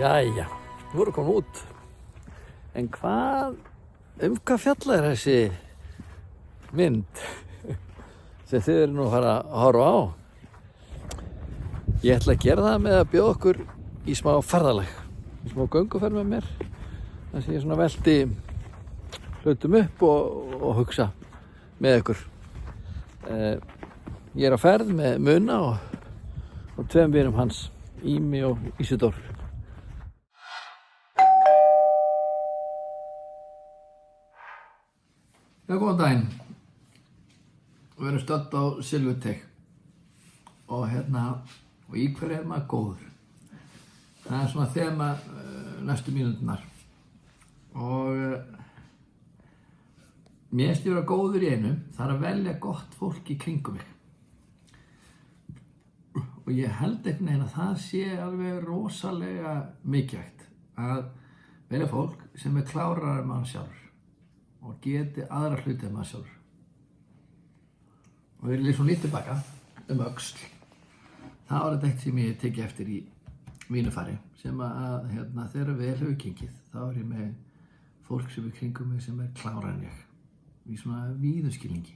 Jæja, nú erum við komin út. En hvað fjallar þessi mynd sem þið eru nú að fara að horfa á? Ég ætla að gera það með að bjóða okkur í smá ferðalag, í smá gönguferð með mér. Þess að ég svona velti hlutum upp og hugsa með ykkur. Ég er á ferð með Muna og tveim vinum hans, Ími og Ísidór. Já, góðan daginn. Við erum stödd á Silfurteig og í hverju er maður góður? Það er svona þema næstu mínúturnar og mér finnst ég vera góður í einu, það er að velja gott fólk í kringum mig. Og ég held einhvern veginn að það sé alveg rosalega mikilvægt að velja fólk sem er klárara en maður sjálfur og geti aðra hluti en maður sjálfur. Og við erum svona lítið baka öxl. Það var þetta eitt sem ég teki eftir í mínu fari sem að þegar vel hefur gengið þá er ég með fólk sem er kringum mig sem er klárara en ég í svona víðuskilningi.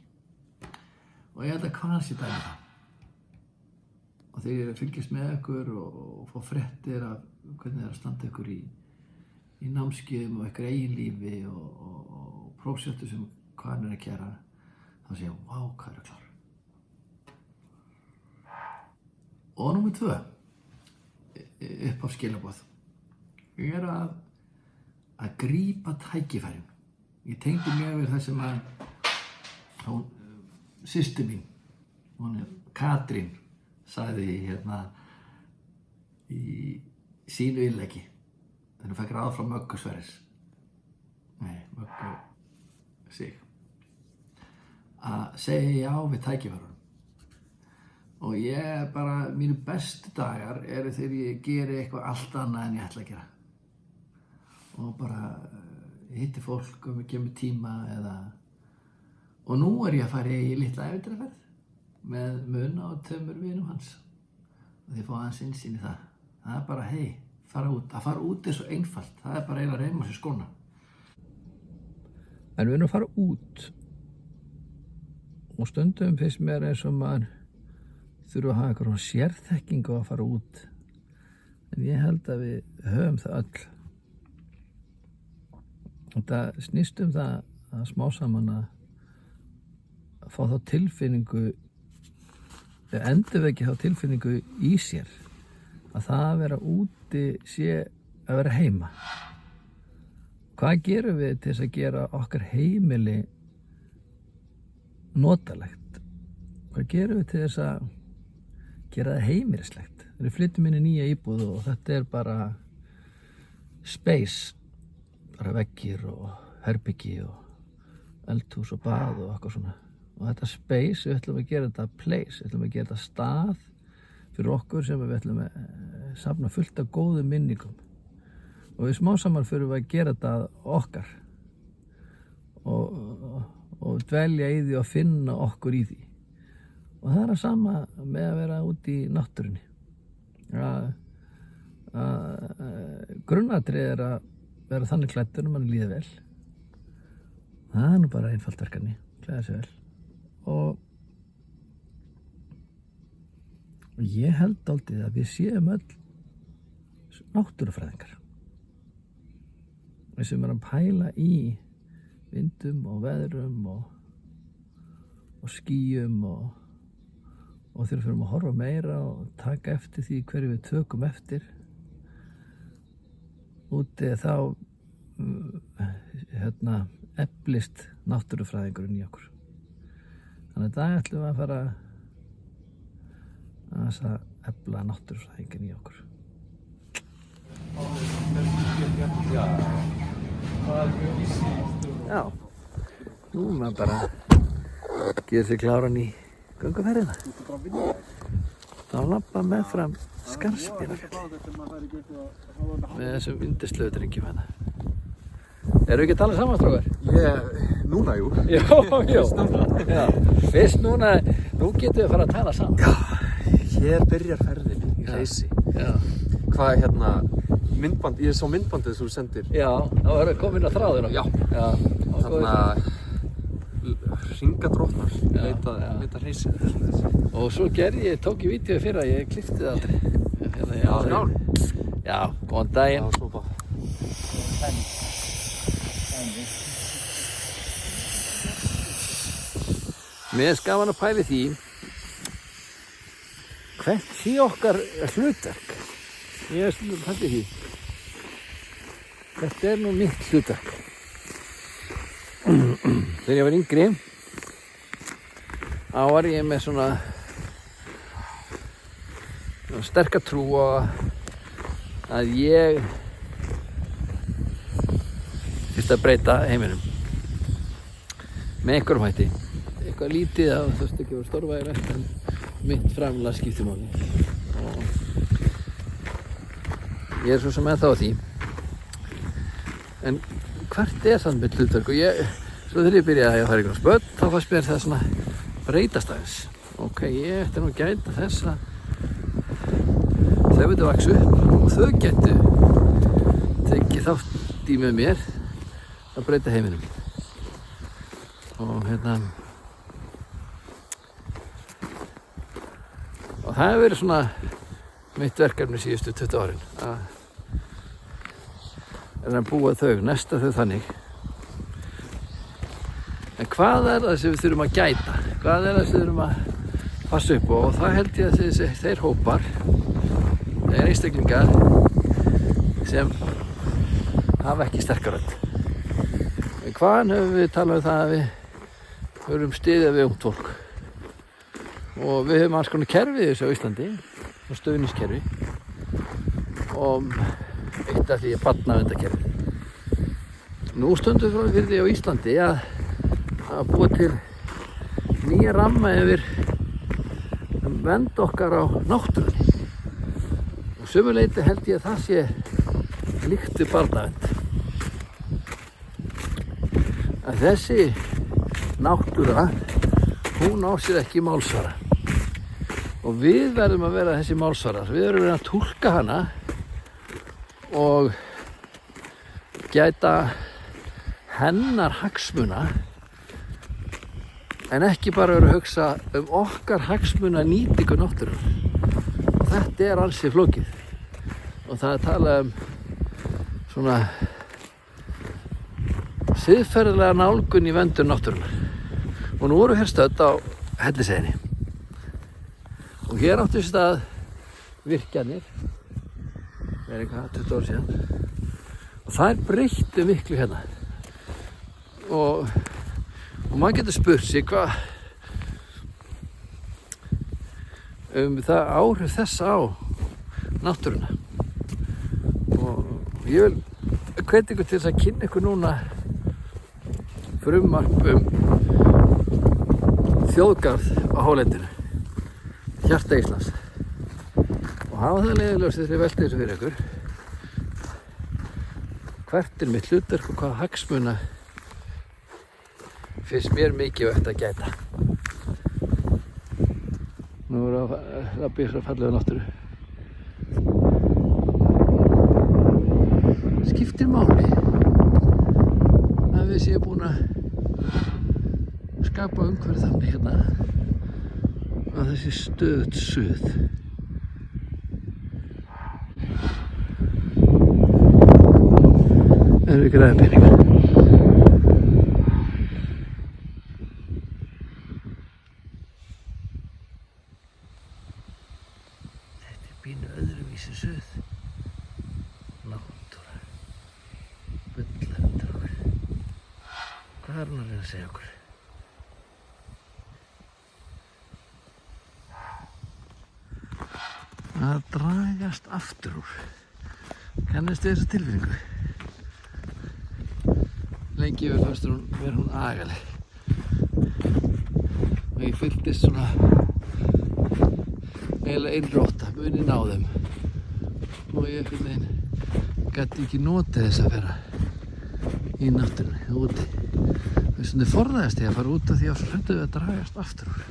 Og ég held að hvað sé dæmi það. Og þegar ég fylgist með ykkur og fá fréttir af hvernig það er að standa ykkur í námskeiðum og ykkur eigin lífi og prófsettu sem hvað hann er að gera, þá sé ég, vá, hvað er klár. Og númer 2, upp á skilaboð, ég er að grípa tækifærin. Ég tengdi mjög við það sem að systir mín, hún er Katrín, sagði í sínu innleggi þegar hún fekk ráð frá Möggu Sverris Möggu Sig að segja já við tækifærunum. Og ég bara, mínu bestu dagar eru þegar ég geri eitthvað allt annað en ég ætla að gera og bara hitti fólk og kemur tíma og nú er ég að fara í litla ævintýraferð með Muna og tveimur vinum hans og þið fá aðeins innsýn í það. Það er bara, að fara út er svo einfalt, það er bara eiginlega að reima sér skóna. En við erum að fara út og stundum finnst mér eins og maður þurfa að hafa eitthvað sérþekkingu að fara út. En ég held að við höfum það öll. Þetta snýst það að smá saman að fá þá tilfinningu endurvekja þá tilfinningu í sér að það að vera úti sé að vera heima. Hvað gerum við til þess að gera okkar heimili notalegt? Hvað gerum við til þess að gera það heimilislegt? Við flytjum inn í nýja íbúð og þetta er bara space, bara veggir og herbyggi og eldhús og bað og eitthvað svona. Og þetta space, við ætlum að gera þetta place, við ætlum að gera þetta stað fyrir okkur sem við ætlum að safna fullt af góðum minningum. Og við smá saman fyrir að gera þetta okkar og dvelja í því og finna okkur í því. Og það er að sama með að vera út í náttúrunni. Grunnatriðið er að vera þannig klæddur manni líður vel. Það er nú bara einfalt verkefni, klæða sig vel. Og ég held dálítið að við séum öll náttúrufræðingar. Við sem erum að pæla í vindum og veðrum og skýjum og þegar við fyrir að horfa meira og taka eftir því hverju við tökum eftir. Úti þá eflist náttúrufræðingurinn í okkur. Þannig að dag ætlum við að fara að efla náttúrufræðingin í okkur. Já, nú er maður bara að gera sig kláran í gönguferðina. Þá labba meðfram Skarðsbjarnarfjalli með þessum yndislegu drengjum hérna. Erum við ekki að tala saman, strákar? Núna, jú. Já. Fyrst núna, nú getum við að fara að tala saman. Já, hér byrjar ferðin í Hreysi. Já. Hvað myndband, ég sá myndbandið sem þú sendir. Já, það var komin að þráðina. Já. Þarna hringadrottnar leita hreysið. Og svo tók ég vídeó fyrra, ég klippti það aldrei. Já, skál. Já, góðan daginn. Já, svo bara. Mér er gaman að pæla í því hvert sé okkar hlutverk. Ég er stundum pælt í því. Þetta er nú mitt hlutverk. Þegar ég var yngri, þá var ég með svona sterka trú á að ég þyrfti að breyta heiminum með einhverjum hætti. Eitthvað lítið að það þurfti ekki að vera stórvægilegt en mitt framlag skiptir máli. Og ég er svo sem ennþá á því. En hvert er samt mitt hlutverk? Og svo þegar ég byrjaði að fara ykkur á spödd, þá fannst mér það svona breytast aðeins. Ok, ég ætti nú að gæta þess að þau myndu vaksa upp og þau gætu tekið þátt í með mér að breyta heiminum. Og og það hefur verið svona mitt verkefni síðustu 20 árin að búa nesta þau þannig. En hvað er það sem við þurfum að gæta? Hvað er það sem við þurfum að passa upp á? Og það held ég að þeir hópar, þeir einstaklingar sem hafa ekki sterka rödd. En hvaðan höfum við talað um það að við höfum styðjað við ungt fólk? Og við höfum alls konar kerfi þessu á Íslandi, stuðningskerfi, og eitt af því er barnaverndarkerfið. Nú stöndum við fyrir því á Íslandi að búa til nýja ramma yfir vernd okkar á náttúrunni. Og sömuleyti held ég að það sé líkt við barnavernd. Að þessi náttúra, hún á sér ekki málsvara. Og við verðum að vera þessi málsvarar. Við verðum að túlka hana og gæta hennar hagsmuna, en ekki bara vera að hugsa okkar hagsmuna nýtingu náttúrunnar. Þetta er ansi flókið og það er talað svona siðferðilega nálgun í verndun náttúrunnar. Og nú erum við hér stödd á Hellisheiðinni og hér áttu sér stað virkjanir, það er eitthvað 20 ár síðan, og það breyttu miklu hérna. Og maður getur spurt sig hvað það áhrif þess á náttúruna. Og ég vil hvetja ykkur til þess að kynna ykkur núna frumvarp þjóðgarð á hálendinu, hjarta Íslands. Og hafa það leiðilegast þegar ég velti þessu fyrir ykkur. Hvert er mitt hlutverk og hvaða hagsmuna finnst mér mikilvægt að gæta. Nú erum við að labba í þessari fallegu náttúru. Skiptir máli að við séum búin að skapa umhverfið þannig hérna að þessi stöðugt suð. Erum við græða peninga. Þetta er pínu öðruvísi suð. Náttúra. Bullar undir okkur. Hvað er hún að reyna að segja okkur? Að dragast aftur úr. Kannastu þessa tilfinningu? Lengi yfir fannst mér hún agaleg. Og ég fylltist svona eiginlega einrótta, muninn á þeim. Og ég einhvern veginn gæti ekki notið þess að vera í náttúrunni, úti. Þess vegna forðaðist ég að fara út af því að svo hræddur við að dragast aftur úr.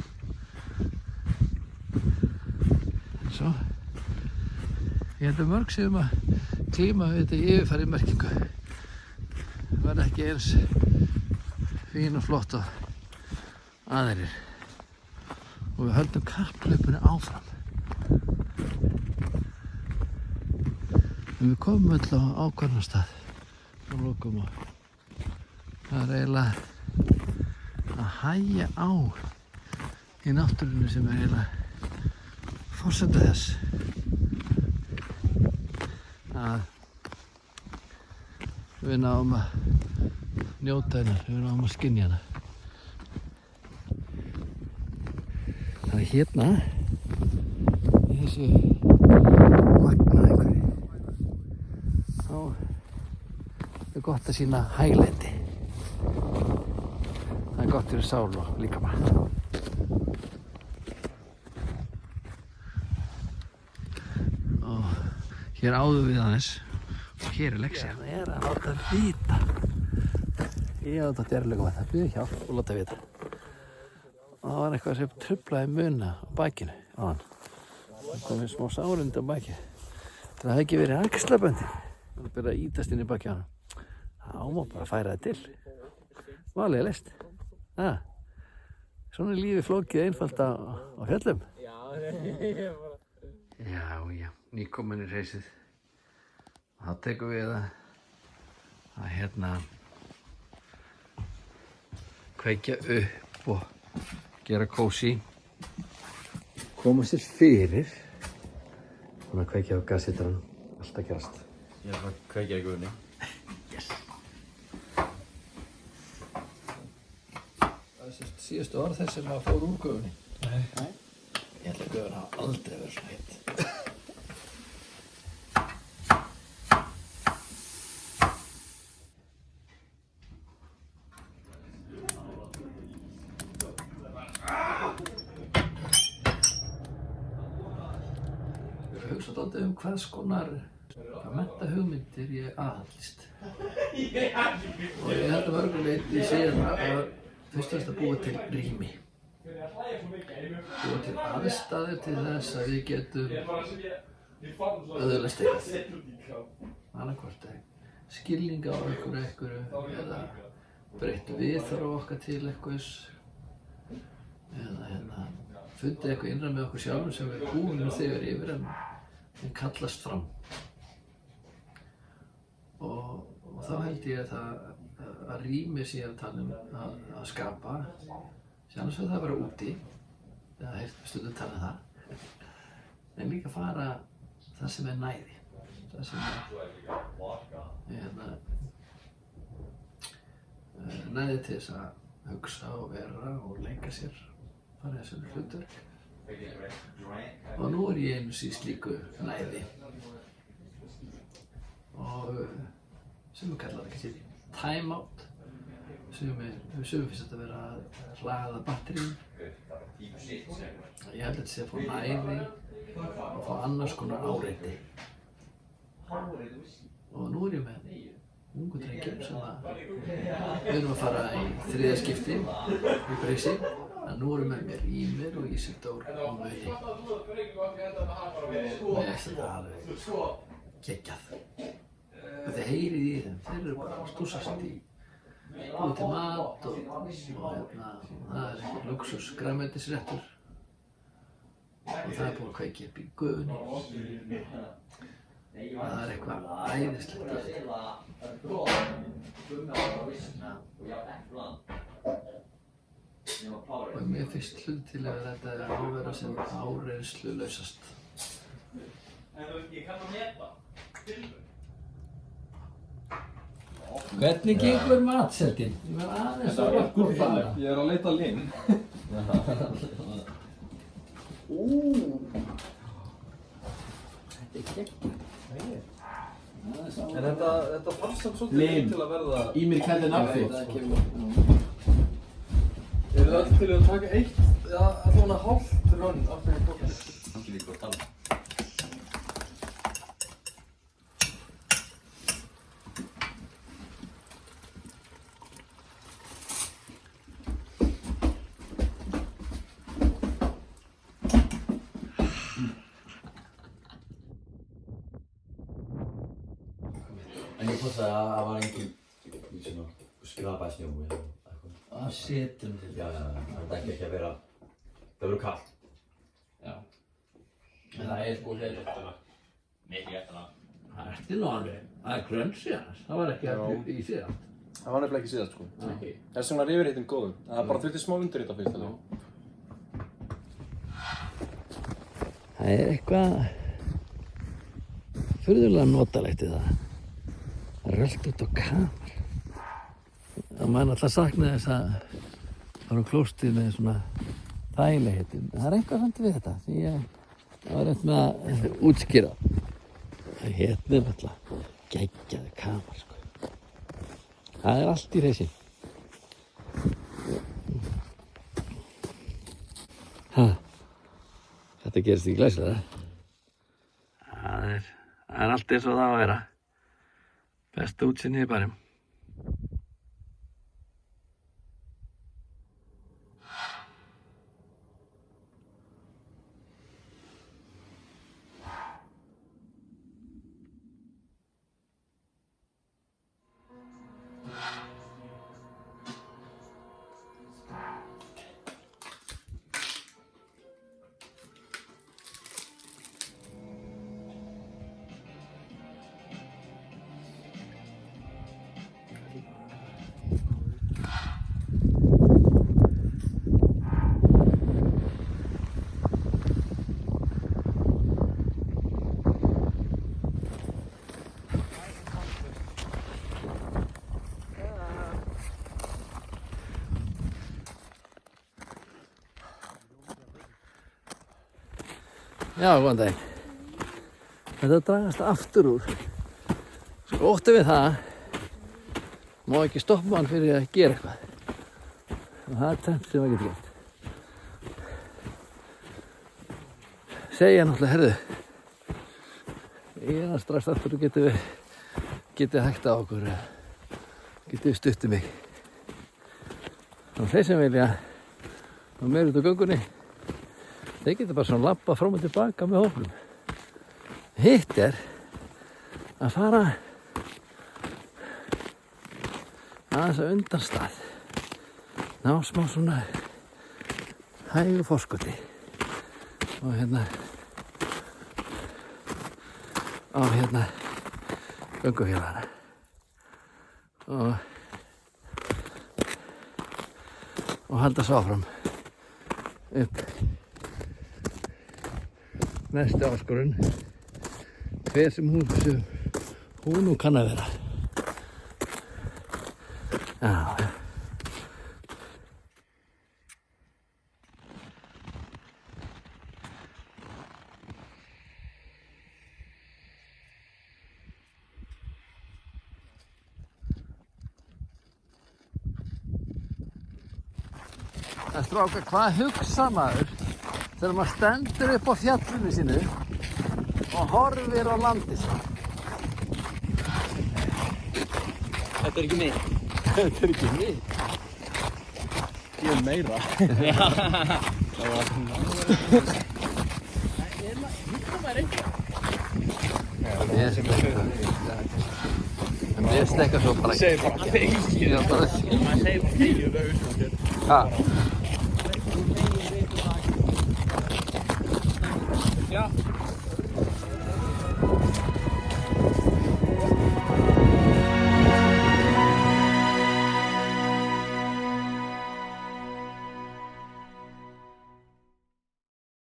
En svo, ég held að mörg séum að klíma við þetta yfirfæri merkingu. Verða ekki eins fín og flott og aðrir. Og við höldum kapphlaupinu áfram. En við komum öll á ákvarðanstað og lokum og það er eiginlega að hægja á í náttúrunni sem er eiginlega forsenda þess að við náum að njóta hennar, við náum að skynja hana. Það er hérna í þessu magna einhverju þá er gott að sýna hæglendi. Það er gott fyrir sál og líkama. Og hér áðum við aðeins og hér er leksja. Það er að láta vita. Ég á þetta djarflegum að það byrja hjálp og láta vita. Og það var eitthvað sem truflaði muna á bakinu á hann. Það komið smá sárundi á bakið. Það hefði ekki verið axlaböndin. Það byrjaði að ítast inn í bakið á hann. Það má bara færa það til. Valið er leyst. Svona er lífið flókið einfalt á fjöllum. Já, nýkomin í reysið. Og þá tekum við að hérna kveikja upp og gera kósí. Koma sér fyrir. Svona kveikja á gassitranum. Allt að gerast. Ég er að kveikja í guðunni. Yes. Það er síðustu orð þess sem að fór úr gufunni. Nei. Ég held að gufun hafa aldrei verið svona heitt. Við höfum hugsað dálítið hvers konar menntahugmyndir ég aðhaldist. Og ég held að mörgu leyti síðan að fyrst og fremst að búa til rými. Búa til aðstæður til þess að við getum öðlast eitthvað. Annaðhvort skilning á einhverju eða breytt viðhorf okkar til einhvers eða fundið eitthvað innra með okkur sjálfum sem við búum nú þegar yfir en kallast fram. Og þá held ég að rými sé að tala að skapa, sjálfsög það að vera úti, eða heilt stundum tala það, en líka fara það sem er næði, það sem er næði til þess að hugsa og vera og leika sér, fara þessum hlutverk. Og nú er ég eins í slíku næði. Og sem við kallar það kannski time out, sem finnst þetta að vera að hlaða batteríum. Ég held að þetta sé að fá næði og fá annars konar áreiti. Og nú er ég með ungu drengjum sem við erum að fara í þriðja skipti í Breysi. En nú erum við með Ýmir og Ísidór og Muni. Og ég ætla þetta alveg geggjað. Og þið heyrið í þeim, þeir eru bara að stúsast í búið til mat og það er eitthvað luxus grænmetisréttur og það er búið að kveikja upp í gufunni. Það er eitthvað æðislegt. Og mér finnst hlutilega þetta að vera sem áreynslulausast. Hvernig gengur matseldin? Ég var aðeins að gúrpa hana. Ég er að leita linn. Þetta er geggjað. En þetta fannst samt svolítið til að verða... Ýmir, hvernig er nafn þitt? Eru þið öll til að taka eitt, allavega hálft rönn af því að bókinu? Kannski líka að tala. En ég passaði að það var engin í svona skrapa snjó eða eitthvað. Að setjum til. Já, það ætti ekki að vera, það verður kallt. Já. En það sko þeirri. Mikið eftir það. Það nú alveg, það grönsi hans. Það var ekki allir í síðan. Það var nefnilega ekki síðast sko. Það svona yfirheitin góður. Það bara þurfti smá undirhita fyrst alveg. Það eitthvað furðulega notalegt í það. Rölt út á kamar. Og maður alltaf saknaði þess að fara á klóstið með svona þægilegheitin. Það eitthvað samt við þetta, því ég var reynt með að útskýra. Hérna alltaf geggjaði kamar, sko. Það allt í reisi. Þetta gerist í glæsilega. Það er allt eins og það á að vera. Besta útsýnið í bænum. Já, góðan dag. Þetta dragast aftur úr. Sko ótti við það, má ekki stoppa hann fyrir að gera eitthvað. Og það er tvennt sem maður getur gert. Segja náttúrulega, heyrðu, ég er strax aftur og getið hægt á okkur, getið stuttið mig. Og þeir sem vilja ná meira út á göngunni, þeir geta bara svona labba fram og tilbaka með hópnum. Hitt að fara aðeins að undan stað. Ná smá svona hægu forskoti. Og á göngufélagana. Og halda svo áfram upp næstu áskorun, hver sem hún nú kann að vera. Já. Strákar, hvað hugsa maður þegar maður stendur upp á fjallinu sínu og horfir á landið? Þetta er ekki mig. Þetta er ekki mig. Ég er meira. Mér stekka svo bara. Segir bara þegið. Maður segir bara þegið það auðvitað. Ha? Já.